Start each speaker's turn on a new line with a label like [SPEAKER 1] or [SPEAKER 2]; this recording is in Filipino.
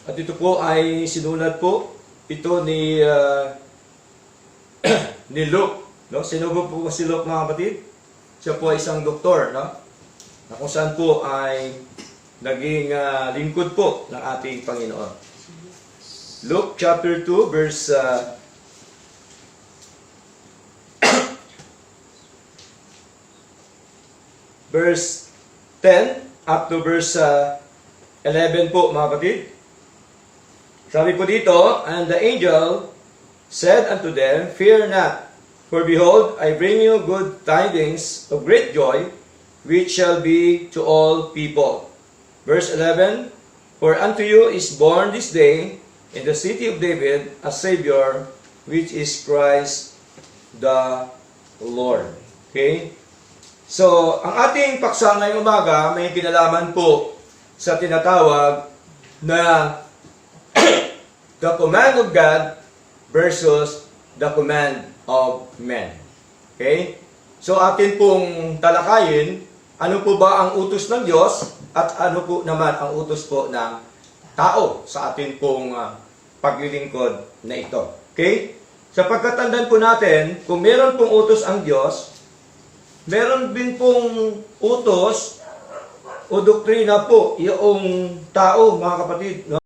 [SPEAKER 1] At ito po ay sinulat po ito ni ni Luke, no? Sino po si Luke, mga kapatid? Siya po ay isang doktor, no? Na kung saan po ay naging lingkod po ng ating Panginoon. Luke chapter 2 verse verse 10 up to verse 11 po, mga kapatid. Sabi po dito, and the angel said unto them, Fear not, for behold, I bring you good tidings of great joy, which shall be to all people. Verse 11, For unto you is born this day in the city of David a Savior, which is Christ the Lord. Okay? So, ang ating paksa ngayong umaga may kinalaman po sa tinatawag na the command of God versus the command of men. Okay? So, atin pong talakayin, ano po ba ang utos ng Diyos at ano po naman ang utos po ng tao sa atin pong paglilingkod na ito. Okay? Sa pagkatandaan po natin, kung meron pong utos ang Diyos, meron din pong utos o doktrina po yung tao, mga kapatid. No?